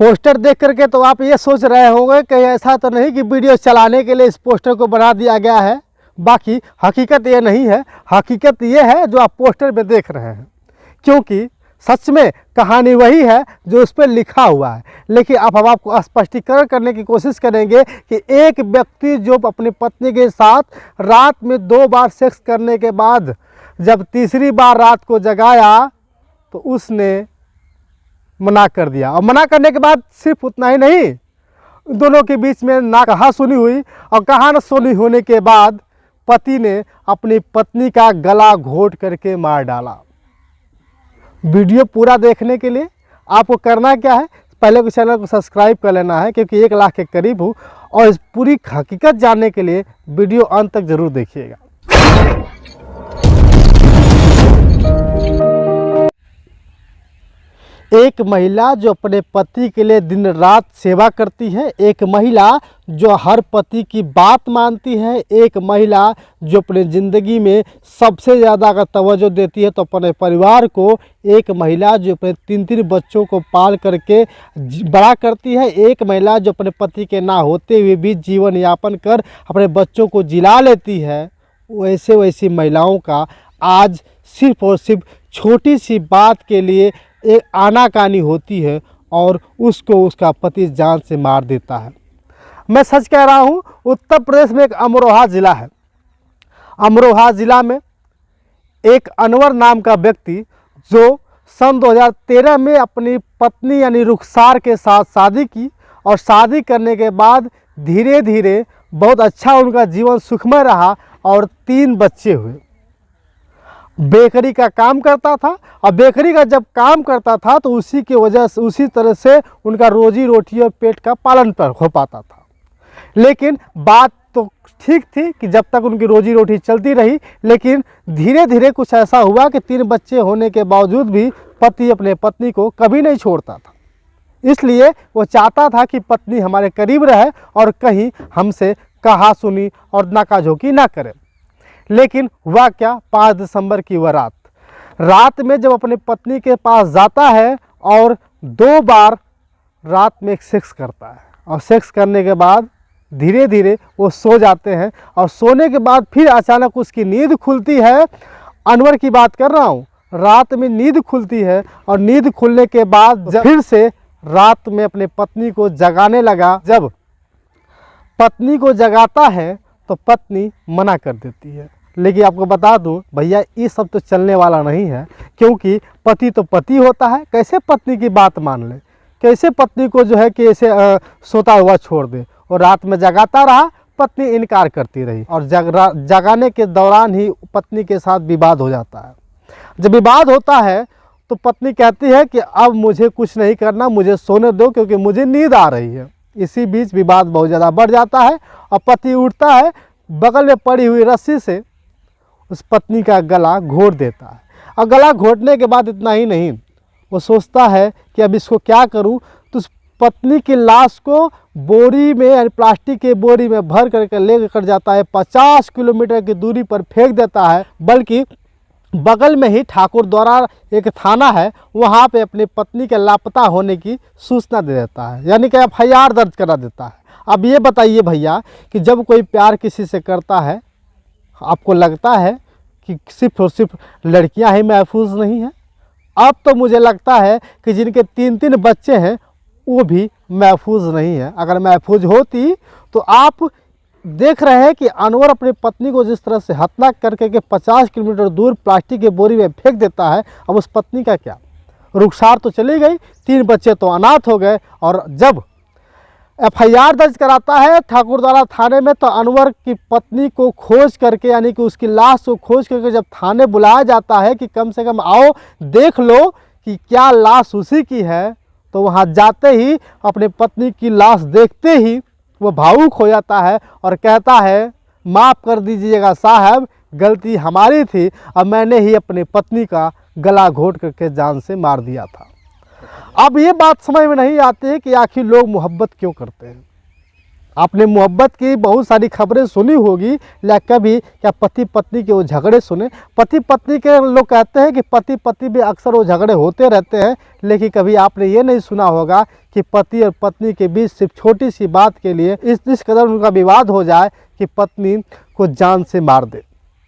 Poster देख करके तो आप ये सोच रहे होंगे कि ऐसा तो नहीं कि वीडियो चलाने के लिए इस पोस्टर को बना दिया गया है। बाकी हकीकत ये नहीं है, हकीकत ये है जो आप पोस्टर में देख रहे हैं, क्योंकि सच में कहानी वही है जो उस पर लिखा हुआ है। लेकिन अब हम आपको स्पष्टीकरण करने की कोशिश करेंगे कि एक व्यक्ति जो अपनी पत्नी के साथ रात में 2 बार सेक्स करने के बाद जब तीसरी बार रात को जगाया तो उसने मना कर दिया। और मना करने के बाद सिर्फ उतना ही नहीं, दोनों के बीच में ना कहा सुनी हुई, और कहा न सुनी होने के बाद पति ने अपनी पत्नी का गला घोट करके मार डाला। वीडियो पूरा देखने के लिए आपको करना क्या है, पहले को चैनल को सब्सक्राइब कर लेना है, क्योंकि 1 लाख के करीब हूँ, और इस पूरी हकीकत जानने के लिए वीडियो अंत तक जरूर देखिएगा। एक महिला जो अपने पति के लिए दिन रात सेवा करती है, एक महिला जो हर पति की बात मानती है, एक महिला जो अपने ज़िंदगी में सबसे ज़्यादा अगर तवज्जो देती है तो अपने परिवार को, एक महिला जो अपने 3-3 बच्चों को पाल करके बड़ा करती है, एक महिला जो अपने पति के ना होते हुए भी जीवन यापन कर अपने बच्चों को जिला लेती है, वैसी महिलाओं का आज सिर्फ और सिर्फ छोटी सी बात के लिए एक आनाकानी होती है और उसको उसका पति जान से मार देता है। मैं सच कह रहा हूँ, उत्तर प्रदेश में एक अमरोहा ज़िला है। अमरोहा ज़िला में एक अनवर नाम का व्यक्ति जो सन 2013 में अपनी पत्नी यानी रुखसार के साथ शादी की, और शादी करने के बाद धीरे धीरे बहुत अच्छा उनका जीवन सुखमय रहा और 3 बच्चे हुए। बेकरी का काम करता था, और बेकरी का जब काम करता था तो उसी की वजह से उसी तरह से उनका रोजी रोटी और पेट का पालन पर हो पाता था। लेकिन बात तो ठीक थी कि जब तक उनकी रोजी रोटी चलती रही, लेकिन धीरे धीरे कुछ ऐसा हुआ कि 3 बच्चे होने के बावजूद भी पति अपने पत्नी को कभी नहीं छोड़ता था। इसलिए वो चाहता था कि पत्नी हमारे करीब रहे और कहीं हमसे कहा सुनी और नाकाझोंकी ना करे। लेकिन हुआ क्या, 5 दिसंबर की वह रात में जब अपनी पत्नी के पास जाता है और 2 बार रात में सेक्स करता है, और सेक्स करने के बाद धीरे धीरे वो सो जाते हैं, और सोने के बाद फिर अचानक उसकी नींद खुलती है। अनवर की बात कर रहा हूँ, रात में नींद खुलती है, और नींद खुलने के बाद फिर से रात में अपने पत्नी को जगाने लगा। जब पत्नी को जगाता है तो पत्नी मना कर देती है। लेकिन आपको बता दूं भैया, ये सब तो चलने वाला नहीं है, क्योंकि पति तो पति होता है। कैसे पत्नी की बात मान ले, कैसे पत्नी को जो है कि ऐसे सोता हुआ छोड़ दे। और रात में जगाता रहा, पत्नी इनकार करती रही, और जगाने के दौरान ही पत्नी के साथ विवाद हो जाता है। जब विवाद होता है तो पत्नी कहती है कि अब मुझे कुछ नहीं करना, मुझे सोने दो क्योंकि मुझे नींद आ रही है। इसी बीच विवाद बहुत ज़्यादा बढ़ जाता है, और पति उठता है, बगल में पड़ी हुई रस्सी से उस पत्नी का गला घोट देता है। और गला घोटने के बाद इतना ही नहीं, वो सोचता है कि अब इसको क्या करूं, तो उस पत्नी की लाश को बोरी में यानी प्लास्टिक के बोरी में भर करके ले कर जाता है, 50 किलोमीटर की दूरी पर फेंक देता है। बल्कि बगल में ही ठाकुर द्वारा एक थाना है, वहाँ पे अपनी पत्नी के लापता होने की सूचना दे देता है, यानी कि FIR दर्ज करा देता है। अब ये बताइए भैया कि जब कोई प्यार किसी से करता है, आपको लगता है कि सिर्फ और सिर्फ लड़कियां ही महफूज नहीं हैं? अब तो मुझे लगता है कि जिनके 3-3 बच्चे हैं वो भी महफूज नहीं है। अगर महफूज होती तो आप देख रहे हैं कि अनवर अपनी पत्नी को जिस तरह से हत्या करके के 50 किलोमीटर दूर प्लास्टिक के बोरी में फेंक देता है। अब उस पत्नी का क्या, रुखसार तो चली गई, 3 बच्चे तो अनाथ हो गए। और जब FIR दर्ज कराता है ठाकुरद्वारा थाने में, तो अनवर की पत्नी को खोज करके यानी कि उसकी लाश को खोज करके जब थाने बुलाया जाता है कि कम से कम आओ देख लो कि क्या लाश उसी की है, तो वहाँ जाते ही अपनी पत्नी की लाश देखते ही वो भावुक हो जाता है और कहता है, माफ़ कर दीजिएगा साहब, गलती हमारी थी, अब मैंने ही अपनी पत्नी का गला घोट करके जान से मार दिया था। अब ये बात समझ में नहीं आती है कि आखिर लोग मोहब्बत क्यों करते हैं। आपने मोहब्बत की बहुत सारी खबरें सुनी होगी, या कभी क्या पति पत्नी के वो झगड़े सुने। पति पत्नी के लोग कहते हैं कि पति पत्नी में अक्सर वो झगड़े होते रहते हैं, लेकिन कभी आपने ये नहीं सुना होगा कि पति और पत्नी के बीच सिर्फ छोटी सी बात के लिए इस कदर उनका विवाद हो जाए कि पत्नी को जान से मार दे।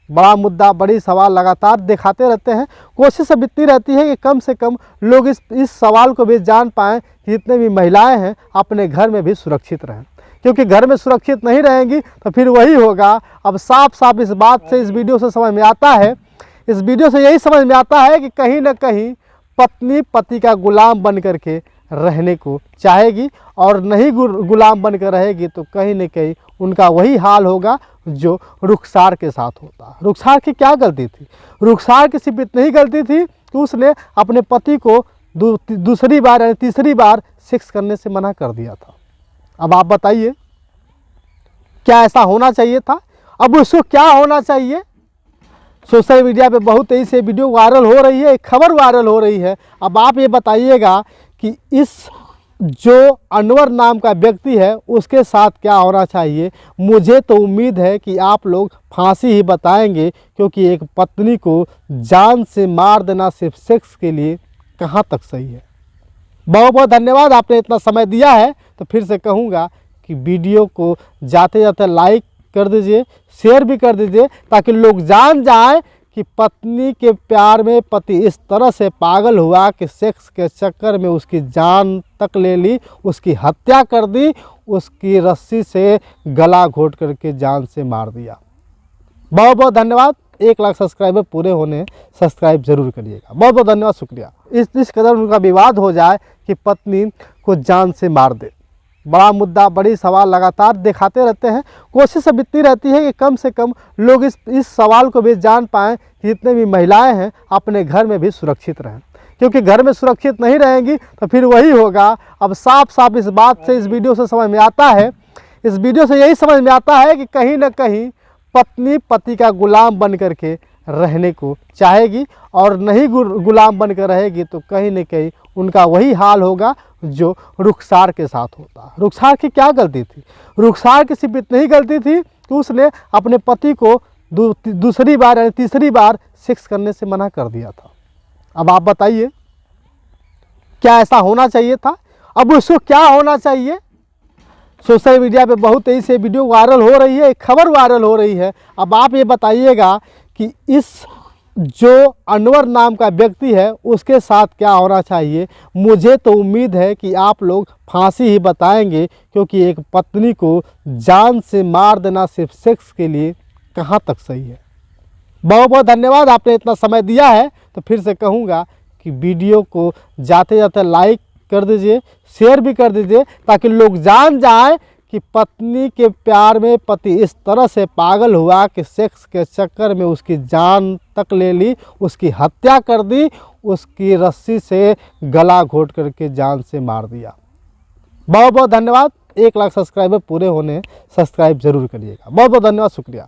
बड़ा मुद्दा, बड़ी सवाल लगातार दिखाते रहते हैं। कोशिश अब इतनी रहती है कि कम से कम लोग इस सवाल को भी जान पाएँ कि जितने भी महिलाएँ हैं अपने घर में भी सुरक्षित रहें, क्योंकि घर में सुरक्षित नहीं रहेंगी तो फिर वही होगा। अब साफ साफ इस बात से, इस वीडियो से समझ में आता है, इस वीडियो से यही समझ में आता है कि कहीं ना कहीं पत्नी पति का गुलाम बन करके रहने को चाहेगी, और नहीं गुलाम बनकर रहेगी तो कहीं न कहीं उनका वही हाल होगा जो रुखसार के साथ होता। रुखसार की क्या गलती थी? रुखसार की सिर्फ इतनी ही गलती थी कि उसने अपने पति को दूसरी बार यानी तीसरी बार सेक्स करने से मना कर दिया था। अब आप बताइए, क्या ऐसा होना चाहिए था? अब उसको क्या होना चाहिए? सोशल मीडिया पे बहुत तेजी से वीडियो वायरल हो रही है, एक खबर वायरल हो रही है। अब आप ये बताइएगा कि इस जो अनवर नाम का व्यक्ति है उसके साथ क्या होना चाहिए। मुझे तो उम्मीद है कि आप लोग फांसी ही बताएंगे, क्योंकि एक पत्नी को जान से मार देना सिर्फ सेक्स के लिए कहाँ तक सही है। बहुत बहुत धन्यवाद, आपने इतना समय दिया है। तो फिर से कहूँगा कि वीडियो को जाते जाते लाइक कर दीजिए, शेयर भी कर दीजिए, ताकि लोग जान जाएं कि पत्नी के प्यार में पति इस तरह से पागल हुआ कि सेक्स के चक्कर में उसकी जान तक ले ली, उसकी हत्या कर दी, उसकी रस्सी से गला घोट करके जान से मार दिया। बहुत बहुत धन्यवाद। 1 लाख सब्सक्राइबर पूरे होने सब्सक्राइब जरूर करिएगा। बहुत बहुत धन्यवाद, शुक्रिया। इस कदर उनका विवाद हो जाए कि पत्नी को जान से मार दे। बड़ा मुद्दा, बड़ी सवाल लगातार दिखाते रहते हैं। कोशिश अब इतनी रहती है कि कम से कम लोग इस सवाल को भी जान पाएँ कि जितने भी महिलाएं हैं अपने घर में भी सुरक्षित रहें, क्योंकि घर में सुरक्षित नहीं रहेंगी तो फिर वही होगा। अब साफ साफ इस बात से, इस वीडियो से समझ में आता है, इस वीडियो से यही समझ में आता है कि कहीं ना कहीं पत्नी पति का गुलाम बन करके रहने को चाहेगी, और नहीं गुलाम बनकर रहेगी तो कहीं न कहीं उनका वही हाल होगा जो रुखसार के साथ होता। रुखसार की क्या गलती थी? रुखसार की सिर्फ इतनी ही गलती थी कि उसने अपने पति को दूसरी बार यानी तीसरी बार सेक्स करने से मना कर दिया था। अब आप बताइए, क्या ऐसा होना चाहिए था? अब उसको क्या होना चाहिए? सोशल मीडिया पे बहुत तेजी से वीडियो वायरल हो रही है, एक खबर वायरल हो रही है। अब आप ये बताइएगा कि इस जो अनवर नाम का व्यक्ति है उसके साथ क्या होना चाहिए। मुझे तो उम्मीद है कि आप लोग फांसी ही बताएंगे, क्योंकि एक पत्नी को जान से मार देना सिर्फ सेक्स के लिए कहाँ तक सही है। बहुत बहुत धन्यवाद, आपने इतना समय दिया है। तो फिर से कहूँगा कि वीडियो को जाते जाते लाइक कर दीजिए, शेयर भी कर दीजिए, ताकि लोग जान जाएं कि पत्नी के प्यार में पति इस तरह से पागल हुआ कि सेक्स के चक्कर में उसकी जान तक ले ली, उसकी हत्या कर दी, उसकी रस्सी से गला घोट करके जान से मार दिया। बहुत बहुत धन्यवाद। 1 लाख सब्सक्राइबर पूरे होने सब्सक्राइब जरूर करिएगा। बहुत बहुत धन्यवाद, शुक्रिया।